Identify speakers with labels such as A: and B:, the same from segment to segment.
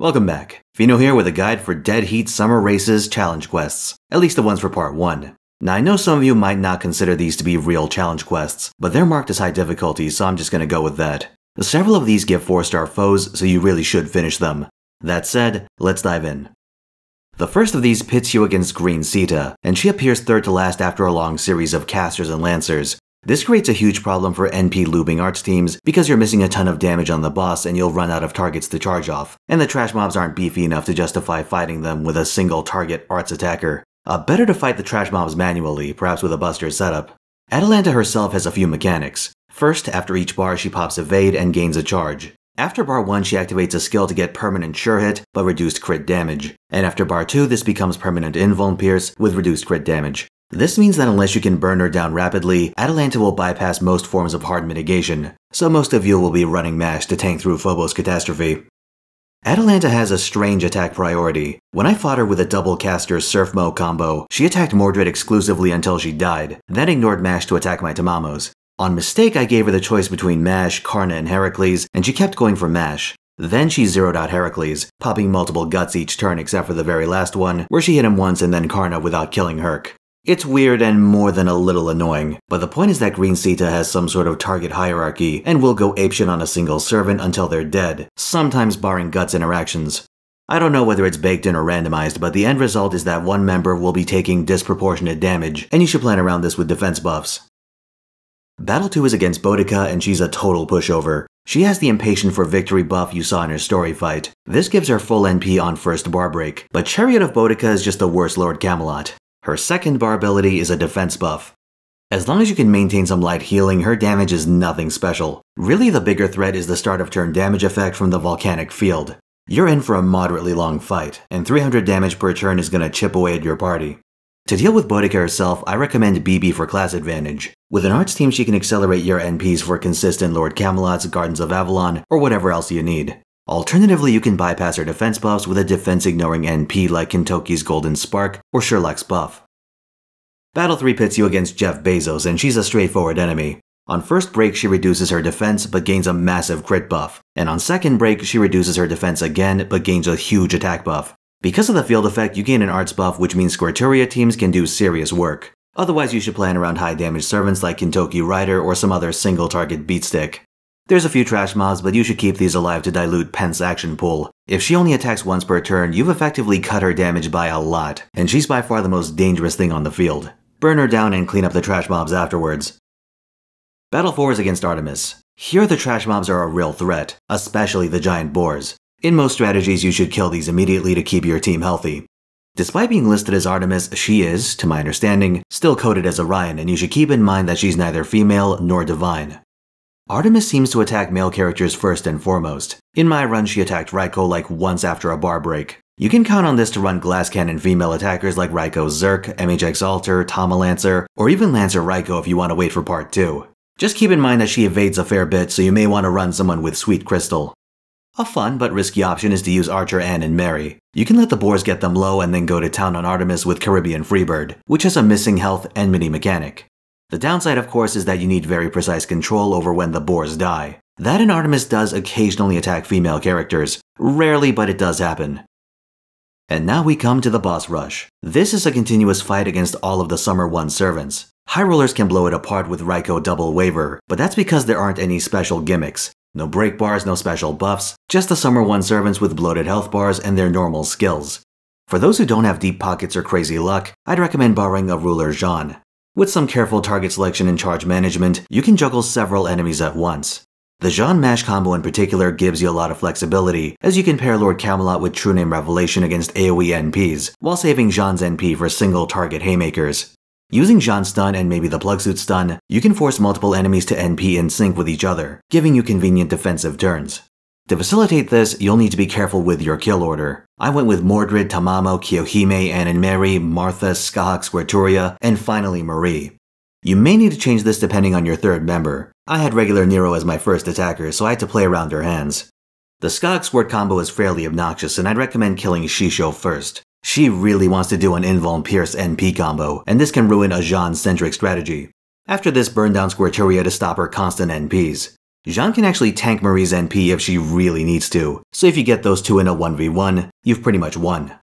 A: Welcome back. Fino here with a guide for Dead Heat Summer Races challenge quests, at least the ones for part 1. Now I know some of you might not consider these to be real challenge quests, but they're marked as high difficulty, so I'm just gonna go with that. Several of these give 4-star foes, so you really should finish them. That said, let's dive in. The first of these pits you against Green Sita, and she appears third to last after a long series of casters and lancers. This creates a huge problem for NP looping arts teams because you're missing a ton of damage on the boss and you'll run out of targets to charge off, and the trash mobs aren't beefy enough to justify fighting them with a single target arts attacker. Better to fight the trash mobs manually, perhaps with a buster setup. Atalanta herself has a few mechanics. First, after each bar she pops evade and gains a charge. After bar 1 she activates a skill to get permanent sure hit, but reduced crit damage. And after bar 2 this becomes permanent invuln pierce with reduced crit damage. This means that unless you can burn her down rapidly, Atalanta will bypass most forms of hard mitigation, so most of you will be running mash to tank through Phobos Catastrophe. Atalanta has a strange attack priority. When I fought her with a double caster Surf Mo combo, she attacked Mordred exclusively until she died, then ignored mash to attack my Tamamos. On mistake I gave her the choice between mash, Karna, and Heracles, and she kept going for mash. Then she zeroed out Heracles, popping multiple guts each turn except for the very last one, where she hit him once and then Karna without killing Herc. It's weird and more than a little annoying, but the point is that Green Sita has some sort of target hierarchy and will go apeshit on a single servant until they're dead, sometimes barring guts interactions. I don't know whether it's baked in or randomized, but the end result is that one member will be taking disproportionate damage, and you should plan around this with defense buffs. Battle 2 is against Boudica and she's a total pushover. She has the impatient for victory buff you saw in her story fight. This gives her full NP on first bar break, but Chariot of Boudica is just the worst Lord Camelot. Her second bar ability is a defense buff. As long as you can maintain some light healing, her damage is nothing special. Really the bigger threat is the start of turn damage effect from the volcanic field. You're in for a moderately long fight, and 300 damage per turn is gonna chip away at your party. To deal with Boudica herself, I recommend BB for class advantage. With an arts team she can accelerate your NPs for consistent Lord Camelots, Gardens of Avalon, or whatever else you need. Alternatively, you can bypass her defense buffs with a defense-ignoring NP like Kintoki's Golden Spark or Sherlock's buff. Battle 3 pits you against Jeff Bezos, and she's a straightforward enemy. On first break, she reduces her defense but gains a massive crit buff, and on second break, she reduces her defense again but gains a huge attack buff. Because of the field effect, you gain an arts buff, which means Squirturia teams can do serious work. Otherwise, you should plan around high-damage servants like Kintoki Rider or some other single-target beatstick. There's a few trash mobs, but you should keep these alive to dilute Pent's action pool. If she only attacks once per turn, you've effectively cut her damage by a lot, and she's by far the most dangerous thing on the field. Burn her down and clean up the trash mobs afterwards. Battle 4 is against Artemis. Here the trash mobs are a real threat, especially the giant boars. In most strategies, you should kill these immediately to keep your team healthy. Despite being listed as Artemis, she is, to my understanding, still coded as Orion, and you should keep in mind that she's neither female nor divine. Artemis seems to attack male characters first and foremost. In my run, she attacked Raiko like once after a bar break. You can count on this to run glass cannon female attackers like Raiko Zerk, MHX Alter, Tama Lancer, or even Lancer Raiko if you want to wait for part 2. Just keep in mind that she evades a fair bit, so you may want to run someone with Sweet Crystal. A fun but risky option is to use Archer Ann and Mary. You can let the boars get them low and then go to town on Artemis with Caribbean Freebird, which has a missing health and mini mechanic. The downside, of course, is that you need very precise control over when the boars die. That and Artemis does occasionally attack female characters. Rarely, but it does happen. And now we come to the boss rush. This is a continuous fight against all of the Summer 1 servants. High rollers can blow it apart with Raiko Double Waver, but that's because there aren't any special gimmicks. No break bars, no special buffs, just the Summer 1 servants with bloated health bars and their normal skills. For those who don't have deep pockets or crazy luck, I'd recommend borrowing a ruler Jean. With some careful target selection and charge management, you can juggle several enemies at once. The Jean Mash combo in particular gives you a lot of flexibility, as you can pair Lord Camelot with True Name Revelation against AoE NPs, while saving Jean's NP for single target haymakers. Using Jean's stun and maybe the plug suit stun, you can force multiple enemies to NP in sync with each other, giving you convenient defensive turns. To facilitate this, you'll need to be careful with your kill order. I went with Mordred, Tamamo, Kiyohime, Ann and Mary, Martha, Skahak, Squirturia, and finally Marie. You may need to change this depending on your third member. I had regular Nero as my first attacker, so I had to play around her hands. The Skahak Squirt combo is fairly obnoxious, and I'd recommend killing Shisho first. She really wants to do an Invuln Pierce NP combo, and this can ruin a Jean-centric strategy. After this, burn down Squirturia to stop her constant NPs. Jeanne can actually tank Marie's NP if she really needs to, so if you get those two in a 1v1, you've pretty much won.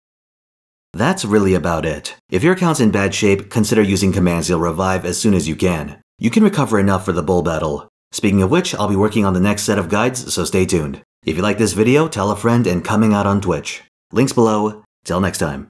A: That's really about it. If your account's in bad shape, consider using Command Seal Revive as soon as you can. You can recover enough for the bull battle. Speaking of which, I'll be working on the next set of guides, so stay tuned. If you like this video, tell a friend and coming out on Twitch. Links below. Till next time.